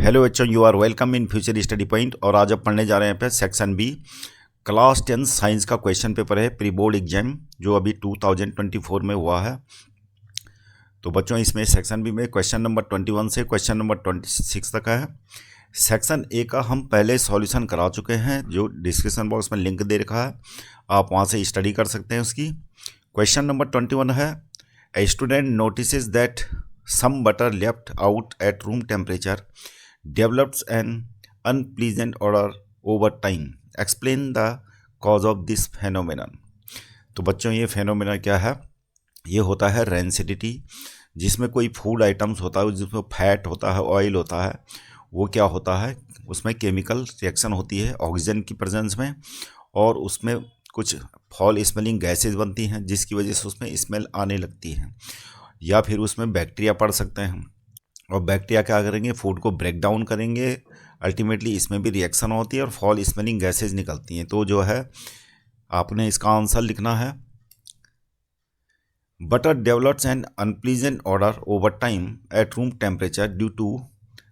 Hello बच्चों, you are welcome in future study point. और आज अब पढ़ने जा रहे हैं पे सेक्शन बी क्लास 10 साइंस का क्वेश्चन पेपर है, प्री बोर्ड एग्जाम जो अभी 2024 में हुआ है। तो बच्चों इसमें सेक्शन बी में क्वेश्चन नंबर 21 से क्वेश्चन नंबर 26 तक है। सेक्शन ए का हम पहले सॉल्यूशन करा चुके हैं, जो डिस्क्रिप्शन बॉक्स में लिंक दे रखा है, आप वहाँ से स्टडी कर सकते हैं उसकी। क्वेश्चन नंबर 21 है, a student notices that some butter left out at room temperature develops an unpleasant odor over time. Explain the cause of this phenomenon. तो बच्चों ये फेनोमेना क्या है? ये होता है रेंसिडिटी, जिसमें कोई फूड आइटम्स होता है, जिसमें फैट होता है, ऑयल होता है, वो क्या होता है, उसमें केमिकल रिएक्शन होती है ऑक्सीजन की प्रेजेंस में, और उसमें कुछ फॉल स्मेलिंग गैसेज बनती हैं, जिसकी वजह से उसमें स्मेल आने लगती है, या फिर उसमें बैक्टीरिया पड़ सकते हैं, और बैक्टीरिया क्या करेंगे, फूड को ब्रेक डाउन करेंगे। अल्टीमेटली इसमें भी रिएक्शन होती है और फॉल स्मेलिंग गैसेज निकलती हैं। तो जो है आपने इसका आंसर लिखना है, butter develops an unpleasant odour over time at room temperature due to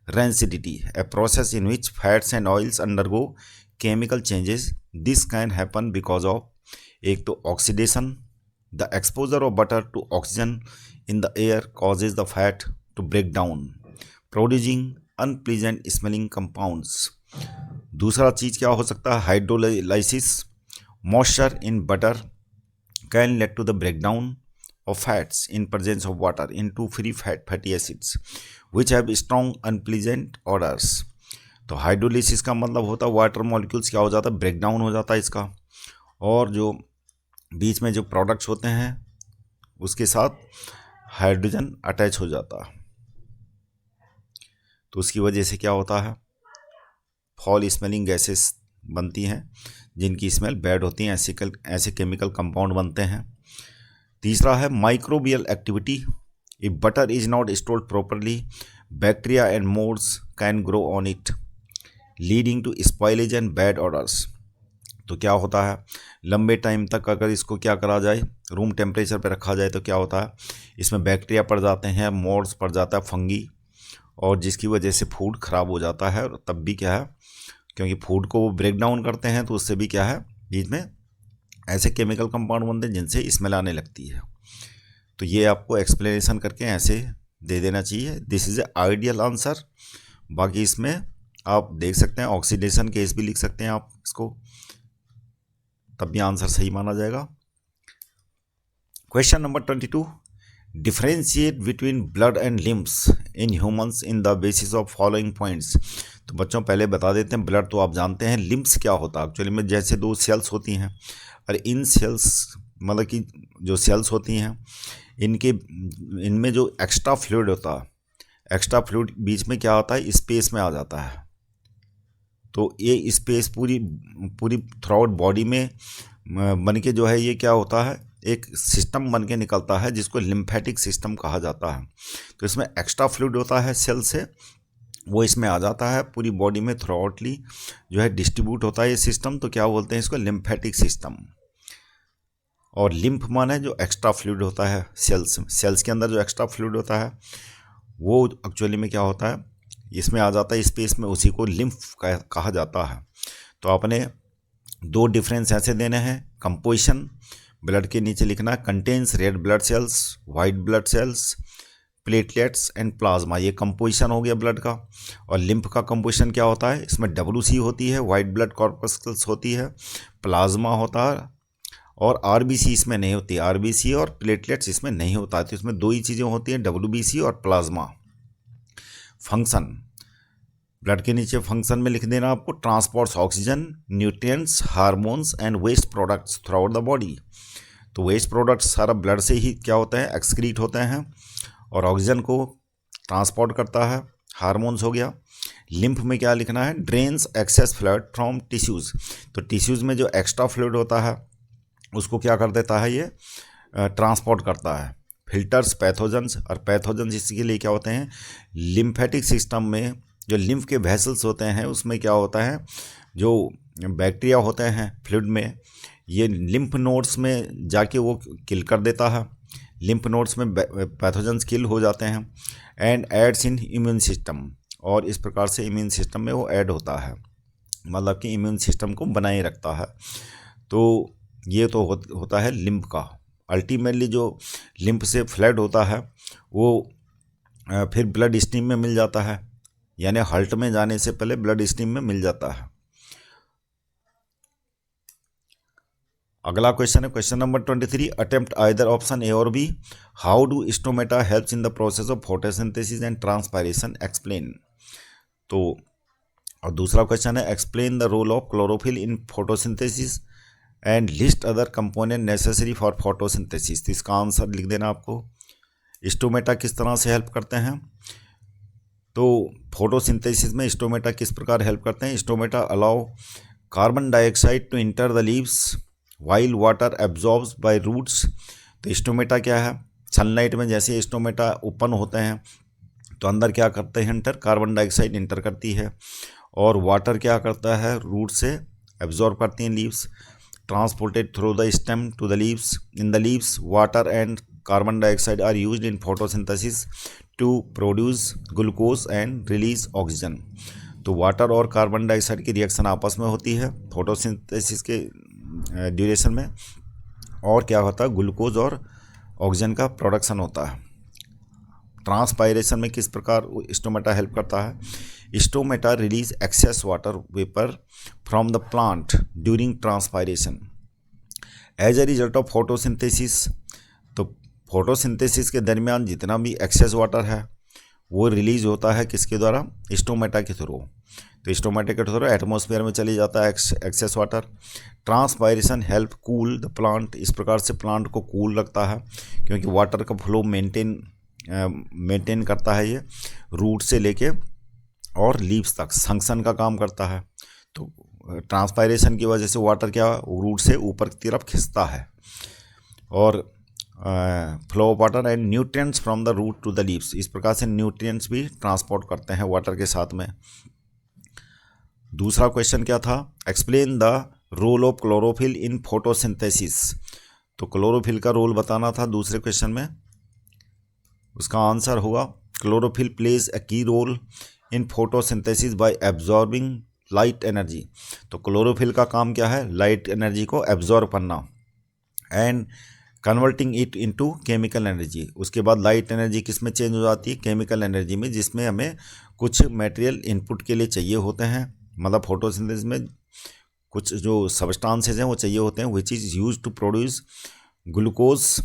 rancidity, a process in which fats and oils undergo chemical changes. This can happen because of, एक तो oxidation, the exposure of butter to oxygen in the air causes the fat to break down, producing unpleasant smelling compounds. दूसरा चीज़ क्या हो सकता है, hydrolysis, moisture in butter can lead to the breakdown of fats in presence of water into free fatty acids which have strong unpleasant odors. तो hydrolysis का मतलब होता है वाटर मॉलिक्यूल्स क्या हो जाता है, ब्रेक डाउन हो जाता है इसका, और जो बीच में जो प्रोडक्ट्स होते हैं उसके साथ हाइड्रोजन अटैच हो जाता है। तो उसकी वजह से क्या होता है, फॉल स्मेलिंग गैसेस बनती हैं, जिनकी स्मेल बैड होती हैं, ऐसे केमिकल कंपाउंड बनते हैं। तीसरा है microbial activity, if butter is not stored properly bacteria and moulds can grow on it leading to spoilage and bad odours. तो क्या होता है, लंबे टाइम तक अगर इसको क्या करा जाए, रूम टेम्परेचर पर रखा जाए, तो क्या होता है, इसमें बैक्टीरिया पड़ जाते हैं, मोल्ड्स पड़ जाता है, फंगी, और जिसकी वजह से फूड ख़राब हो जाता है। और तब भी क्या है, क्योंकि फूड को वो ब्रेक डाउन करते हैं, तो उससे भी क्या है, बीच में ऐसे केमिकल कंपाउंड बनते हैं जिनसे स्मेल आने लगती है। तो ये आपको एक्सप्लेनेशन करके ऐसे दे देना चाहिए, this is a ideal answer. बाकी इसमें आप देख सकते हैं ऑक्सीडेशन केस भी लिख सकते हैं आप इसको, तब भी आंसर सही माना जाएगा। Question number 22, differentiate between blood and limbs in humans in the basis of following points. तो बच्चों पहले बता देते हैं, ब्लड तो आप जानते हैं, लिम्स क्या होता है एक्चुअली में, जैसे दो सेल्स होती हैं, और इन सेल्स मतलब कि जो सेल्स होती हैं इनमें जो एक्स्ट्रा फ्लूइड होता है, एक्स्ट्रा फ्लूइड बीच में क्या होता है, स्पेस में आ जाता है। तो ये स्पेस पूरी थ्रू आउट बॉडी में बन के जो है, ये क्या होता है, एक सिस्टम बन के निकलता है जिसको लिम्फेटिक सिस्टम कहा जाता है। तो इसमें एक्स्ट्रा फ्लूइड होता है सेल से, वो इसमें आ जाता है, पूरी बॉडी में थ्रू आउटली जो है डिस्ट्रीब्यूट होता है ये सिस्टम। तो क्या बोलते हैं इसको, लिम्फेटिक सिस्टम। और लिम्फ माने जो एक्स्ट्रा फ्लूइड होता है सेल्स के अंदर जो एक्स्ट्रा फ्लूइड होता है, वो एक्चुअली में क्या होता है, इसमें आ जाता है स्पेस में, उसी को लिम्फ कहा जाता है। तो आपने दो डिफरेंस ऐसे देने हैं, कंपोजिशन ब्लड के नीचे लिखना, contains red blood cells, white blood cells, platelets and plasma, ये कंपोजिशन हो गया ब्लड का। और लिम्फ का कंपोजिशन क्या होता है, इसमें WC होती है, वाइट ब्लड कॉर्पस्कल्स होती है, प्लाज्मा होता है, और RBC इसमें नहीं होती, RBC और प्लेटलेट्स इसमें नहीं होता है। तो इसमें दो ही चीज़ें होती हैं, WBC और प्लाज्मा। फंक्शन ब्लड के नीचे फंक्शन में लिख देना आपको, transports oxygen, nutrients, hormones and waste products throughout the body. तो वेस्ट प्रोडक्ट्स सारा ब्लड से ही क्या होते हैं, एक्सक्रीट होते हैं, और ऑक्सीजन को ट्रांसपोर्ट करता है, हार्मोन्स हो गया। लिम्फ में क्या लिखना है, drains access fluid from tissues. तो टिश्यूज़ में जो एक्स्ट्रा फ्लूइड होता है उसको क्या कर देता है, ये ट्रांसपोर्ट करता है। फिल्टर्स पैथोजेंस, और पैथोजेंस इसके लिए क्या होते हैं, लिम्फेटिक सिस्टम में जो लिम्फ के वेसल्स होते हैं उसमें क्या होता है, जो बैक्टीरिया होते हैं फ्लूइड में, ये लिम्फ नोड्स में जाके वो किल कर देता है, लिम्फ नोड्स में पैथोजेंस किल हो जाते हैं, and aids in immune system, और इस प्रकार से इम्यून सिस्टम में वो ऐड होता है, मतलब कि इम्यून सिस्टम को बनाए रखता है। तो ये तो होता है लिम्फ का। अल्टीमेटली जो लिम्फ से फ्लड होता है वो फिर ब्लड स्ट्रीम में मिल जाता है, यानी हार्ट में जाने से पहले ब्लड स्ट्रीम में मिल जाता है। अगला क्वेश्चन है question number 23, attempt either option A और B. How do stomata helps in the process of photosynthesis and transpiration, explain. तो और दूसरा क्वेश्चन है explain the role of chlorophyll in photosynthesis and list other component necessary for photosynthesis. तो इसका answer लिख देना आपको। स्टोमेटा किस तरह से हेल्प करते हैं, तो फोटोसिंथेसिस में स्टोमेटा किस प्रकार हेल्प करते हैं। Stomata allow carbon dioxide to enter the leaves while water absorbs by roots. तो स्टोमेटा क्या है, सनलाइट में जैसे स्टोमेटा ओपन होते हैं तो अंदर क्या करते हैं, इंटर कार्बन डाइऑक्साइड इंटर करती है, और वाटर क्या करता है, रूट से एब्जॉर्ब करती हैं leaves. Transported through the stem to the leaves. In the leaves water and carbon dioxide are used in photosynthesis to produce glucose and release oxygen. तो वाटर और कार्बन डाइऑक्साइड की reaction आपस में होती है फोटोसिंथेसिस के ड्यूरेशन में, और क्या होता है, ग्लूकोज और ऑक्सीजन का प्रोडक्शन होता है। ट्रांसपायरेशन में किस प्रकार स्टोमेटा हेल्प करता है। Stomata release excess water vapour from the plant during transpiration as a result of photosynthesis. तो फोटोसिंथेसिस के दरमियान जितना भी एक्सेस वाटर है वो रिलीज होता है किसके द्वारा, स्टोमेटा के थ्रू। तो स्टोमेटा के थ्रू एटमॉस्फेयर में चली जाता है excess water. Transpiration help cool the plant, इस प्रकार से प्लांट को कूल रखता है क्योंकि वाटर का फ्लो मेंटेन करता है ये, रूट से लेके और लीव्स तक संक्शन का काम करता है। तो ट्रांसपायरेशन की वजह से वाटर क्या रूट से ऊपर की तरफ खिंचता है, और flow of water and nutrients from the root to the leaves, इस प्रकार से न्यूट्रिएंट्स भी ट्रांसपोर्ट करते हैं वाटर के साथ में। दूसरा क्वेश्चन क्या था, explain the role of chlorophyll in photosynthesis. तो क्लोरोफिल का रोल बताना था दूसरे क्वेश्चन में। उसका आंसर होगा chlorophyll plays a key role in photosynthesis by absorbing light energy. तो क्लोरोफिल का काम क्या है, लाइट एनर्जी को एब्जॉर्ब करना and converting it into chemical energy. उसके बाद लाइट एनर्जी किस में चेंज हो जाती है, केमिकल एनर्जी में, जिसमें हमें कुछ मटेरियल इनपुट के लिए चाहिए होते हैं, मतलब फोटोसिंथेसिस में कुछ जो सब्सटेंसेस हैं वो चाहिए होते हैं, which is use to produce glucose.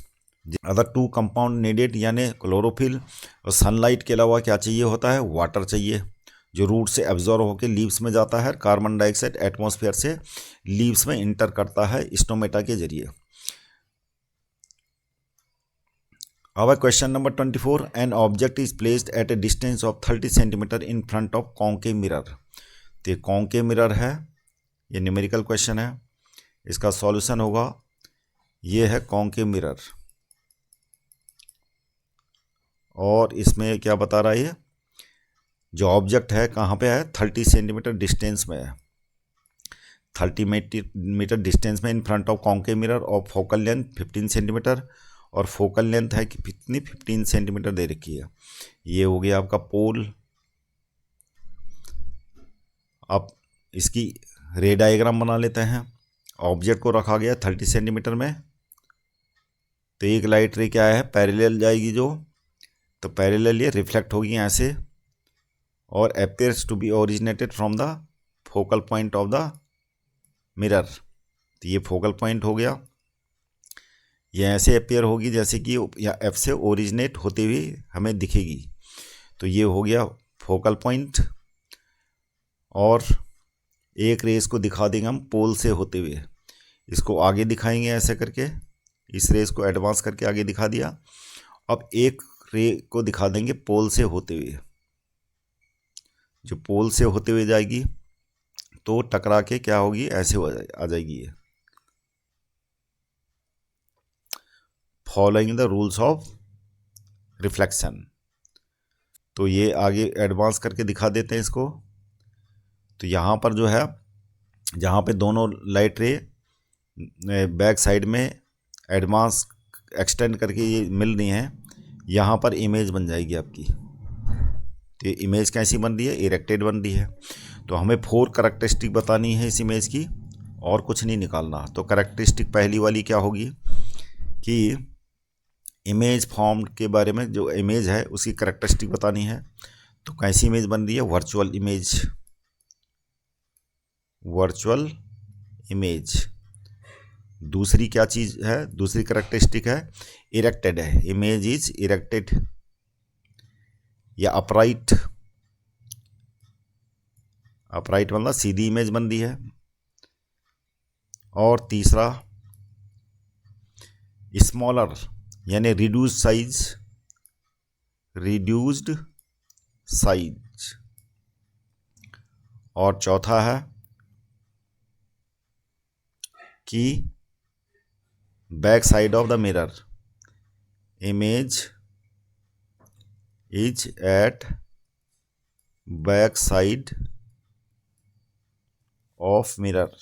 Other two compound needed, यानी क्लोरोफिल और सनलाइट के अलावा क्या चाहिए होता है, वाटर चाहिए, जो रूट से एब्जॉर्ब होकर लीव्स में जाता है। कार्बन डाइऑक्साइड एटमॉस्फेयर से लीव्स में इंटर करता है स्टोमेटा के जरिए। अब question number 24, an object is placed at A distance of 30 centimetre in front of concave mirror. तो ये कॉन्केव मिरर है, ये न्यूमेरिकल क्वेश्चन है। इसका सॉल्यूशन होगा, ये है कॉन्केव मिरर, और इसमें क्या बता रहा है, ये जो ऑब्जेक्ट है कहाँ पे है, 30 सेंटीमीटर डिस्टेंस में है, 30 मीटर डिस्टेंस में in front of concave mirror, और फोकल लेंथ 15 सेंटीमीटर, और फोकल लेंथ है कि कितनी, 15 सेंटीमीटर दे रखी है। ये हो गया आपका पोल। अब इसकी रे डायग्राम बना लेते हैं। ऑब्जेक्ट को रखा गया 30 सेंटीमीटर में, तो एक लाइट रे क्या है, पैरेलल जाएगी जो, तो पैरेलल ये रिफ्लेक्ट होगी यहाँ से, और appears to be originated from the focal point of the mirror. तो ये फोकल पॉइंट हो गया, ये ऐसे अपीयर होगी जैसे कि या एफ से ओरिजिनेट होते हुए हमें दिखेगी। तो ये हो गया फोकल पॉइंट, और एक रेस को दिखा देंगे हम पोल से होते हुए, इसको आगे दिखाएंगे ऐसे करके, इस रेस को एडवांस करके आगे दिखा दिया। अब एक रे को दिखा देंगे पोल से होते हुए, जो पोल से होते हुए जाएगी तो टकरा के क्या होगी, ऐसे आ जाएगी ये, following the rules of reflection. तो ये आगे एडवांस करके दिखा देते हैं इसको। तो यहाँ पर जो है, जहाँ पे दोनों लाइट रे बैक साइड में एडवांस एक्सटेंड करके ये मिल रही हैं, यहाँ पर इमेज बन जाएगी आपकी। तो ये इमेज कैसी बन रही है, इरेक्टेड बन रही है। तो हमें 4 करैक्टरिस्टिक बतानी है इस इमेज की और कुछ नहीं निकालना। तो करैक्टरिस्टिक पहली वाली क्या होगी कि इमेज फॉर्म के बारे में, जो इमेज है उसकी करैक्टरिस्टिक बतानी है। तो कैसी इमेज बन रही है, वर्चुअल इमेज, वर्चुअल इमेज। दूसरी क्या चीज़ है, दूसरी करैक्टरिस्टिक है इरेक्टेड है, इमेज इज इरेक्टेड या अपराइट, अपराइट मतलब सीधी इमेज बन रही है। और तीसरा स्मॉलर यानी रिड्यूस्ड साइज, रिड्यूस्ड साइज। और चौथा है कि back side of the mirror, image is at back side of mirror.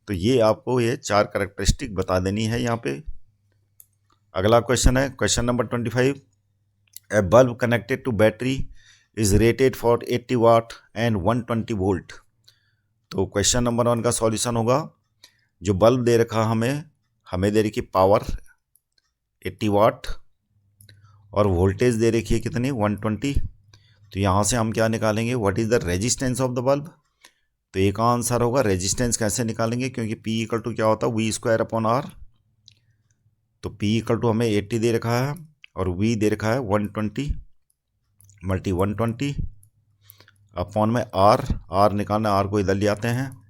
तो ये आपको ये 4 करैक्टरिस्टिक बता देनी है यहाँ पे। अगला क्वेश्चन है question number 25। A bulb connected to battery is rated for 80 watt and 120 volt. तो क्वेश्चन नंबर 1 का सॉल्यूशन होगा, जो बल्ब दे रखा हमें दे रखी पावर 80 वाट और वोल्टेज दे रखी है कितनी, 120। तो यहाँ से हम क्या निकालेंगे, what is the resistance of the bulb. तो एक आंसर होगा रेजिस्टेंस कैसे निकालेंगे, क्योंकि P इक्वल टू क्या होता है, V²/R। तो P इक्वल टू हमें 80 दे रखा है और V दे रखा है 120 मल्टी 120 अपॉन में R निकालना, R को इधर ले आते हैं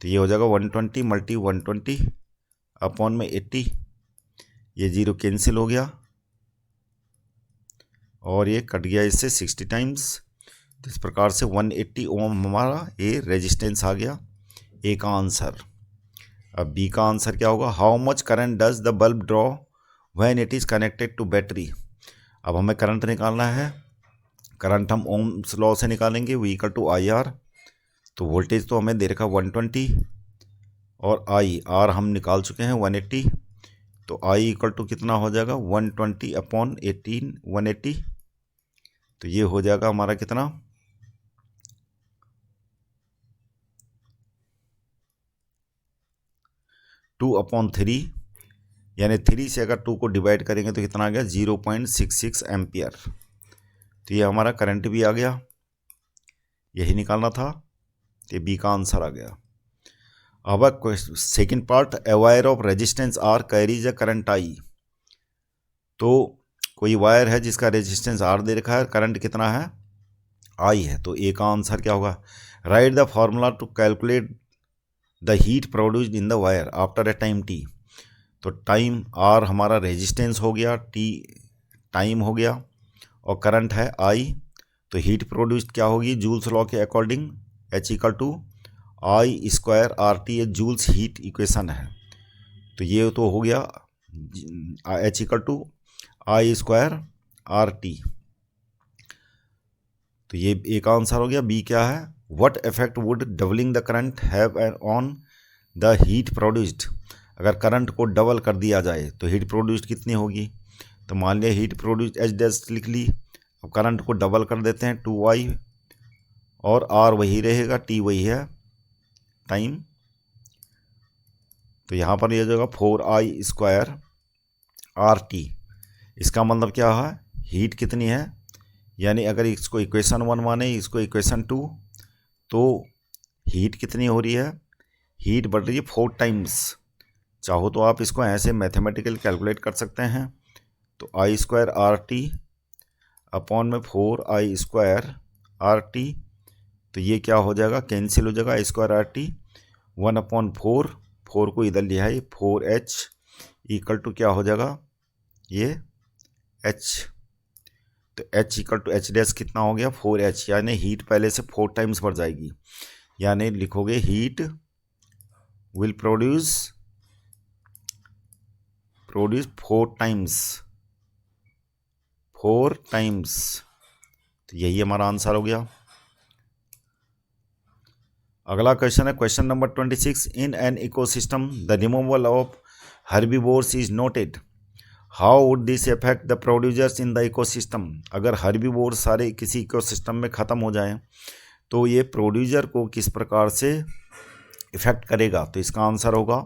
तो ये हो जाएगा 120 मल्टी 120 अपॉन में 80। ये 0 कैंसिल हो गया और ये कट गया इससे 60 टाइम्स। तो इस प्रकार से 180 ओम हमारा ये रेजिस्टेंस आ गया, ए का आंसर। अब बी का आंसर क्या होगा, how much current does the bulb draw when it is connected to battery. अब हमें करंट निकालना है, करंट हम ओम्स लॉ से निकालेंगे, V इक्वल टू IR। तो वोल्टेज तो हमें दे रखा 120 और R हम निकाल चुके हैं 180। तो I इक्वल टू कितना हो जाएगा, 120 अपॉन 18 180। तो ये हो जाएगा हमारा कितना, 2/3, यानी 3 से अगर 2 को डिवाइड करेंगे तो कितना आ गया, 0.66 एम्पियर। तो ये हमारा करंट भी आ गया, यही निकालना था। तो बी का आंसर आ गया। अब second part, a wire of resistance R carries a current I। तो कोई वायर है जिसका रेजिस्टेंस R दे रखा है, करंट कितना है, I है। तो ए का आंसर क्या होगा, write the formula to calculate the heat produced in the wire after a time T। तो टाइम R हमारा रेजिस्टेंस हो गया, T टाइम हो गया और करंट है I। तो हीट प्रोड्यूस्ड क्या होगी, जूल्स लॉ के according H equal to I²RT, ये जूल्स हीट इक्वेशन है। तो ये तो हो गया H इक्वल टू I²RT। तो ये एक आंसर हो गया। बी क्या है, what effect would doubling the current have on the heat produced. अगर करंट को डबल कर दिया जाए तो हीट प्रोड्यूस्ड कितनी होगी। तो मान लिया हीट प्रोड्यूस्ड H' लिख ली, अब करंट को डबल कर देते हैं 2I और R वही रहेगा, T वही है टाइम। तो यहाँ पर ये जाएगा 4I²RT। इसका मतलब क्या है, हीट कितनी है, यानी अगर इसको इक्वेशन 1 माने, इसको इक्वेशन 2, तो हीट कितनी हो रही है, हीट बढ़ रही है 4 टाइम्स। चाहो तो आप इसको ऐसे मैथमेटिकल कैलकुलेट कर सकते हैं। तो I²RT अपॉन में 4I²RT। तो ये क्या हो जाएगा, कैंसिल हो जाएगा, I²RT 1/4, 4 को इधर लिया है, 4H इक्वल टू क्या हो जाएगा, ये H। तो H इक्वल टू H' कितना हो गया, 4H, यानी हीट पहले से 4 टाइम्स बढ़ जाएगी। यानी लिखोगे हीट विल प्रोड्यूस 4 टाइम्स। तो यही हमारा आंसर हो गया। अगला क्वेश्चन है question number 26। In an ecosystem the removal of herbivores is noted, how would this effect the producers in the ecosystem. अगर हर्बीवोर सारे किसी इकोसिस्टम में ख़त्म हो जाएं तो ये प्रोड्यूसर को किस प्रकार से इफेक्ट करेगा। तो इसका आंसर होगा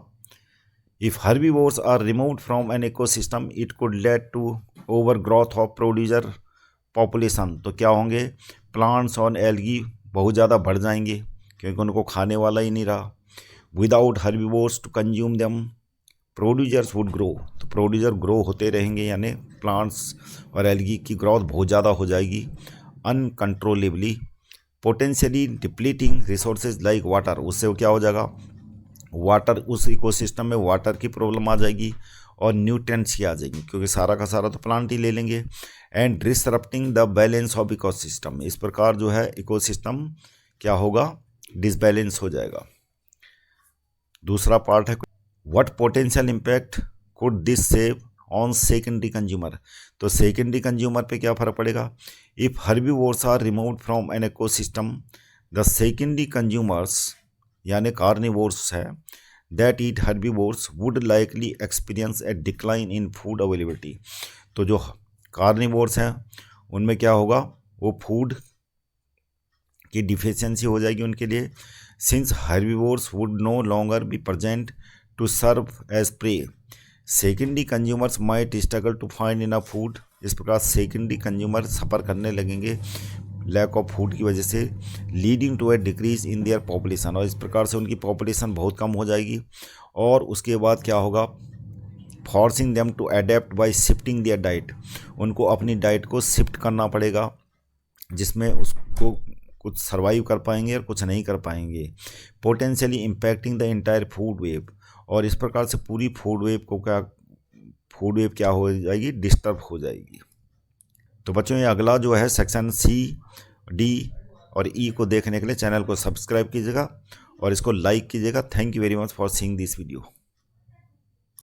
if herbivores are removed from an ecosystem it could lead to overgrowth of producer population. तो क्या होंगे, प्लांट्स और एल्गी बहुत ज़्यादा बढ़ जाएंगे क्योंकि उनको खाने वाला ही नहीं रहा। Without herbivores to consume them producers would grow. तो प्रोड्यूसर ग्रो होते रहेंगे, यानी प्लांट्स और एल्गी की ग्रोथ बहुत ज़्यादा हो जाएगी uncontrollably. Potentially depleting resources like water. उससे क्या हो जाएगा, वाटर, उस इकोसिस्टम में वाटर की प्रॉब्लम आ जाएगी और न्यूट्रिएंट्स की आ जाएगी क्योंकि सारा का सारा तो प्लांट ही ले लेंगे। And disrupting the balance of ecosystem. इस प्रकार जो है इकोसिस्टम क्या होगा, डिसबैलेंस हो जाएगा। दूसरा पार्ट है what potential impact could this save on secondary consumer. तो सेकेंडरी कंज्यूमर पे क्या फ़र्क पड़ेगा। If herbivores are removed from an ecosystem the secondary consumers यानी कार्निवोर्स है that eat herbivores would likely experience a decline in food availability. तो जो carnivores हैं उनमें क्या होगा, वो फूड की डिफिशियंसी हो जाएगी उनके लिए। Since herbivores would no longer be present to serve as prey secondary consumers might struggle to find enough food. इस प्रकार सेकेंडरी कंज्यूमर सफ़र करने लगेंगे लैक ऑफ फूड की वजह से, leading to a decrease in their population. और इस प्रकार से उनकी पॉपुलेशन बहुत कम हो जाएगी। और उसके बाद क्या होगा, forcing them to adapt by shifting their diet. उनको अपनी डाइट को शिफ्ट करना पड़ेगा जिसमें उसको कुछ सर्वाइव कर पाएंगे और कुछ नहीं कर पाएंगे। Potentially impacting the entire food web. और इस प्रकार से पूरी फूड वेव क्या हो जाएगी, डिस्टर्ब हो जाएगी। तो बच्चों ये अगला जो है सेक्शन सी, डी और ई को देखने के लिए चैनल को सब्सक्राइब कीजिएगा और इसको लाइक कीजिएगा। Thank you very much for seeing this video.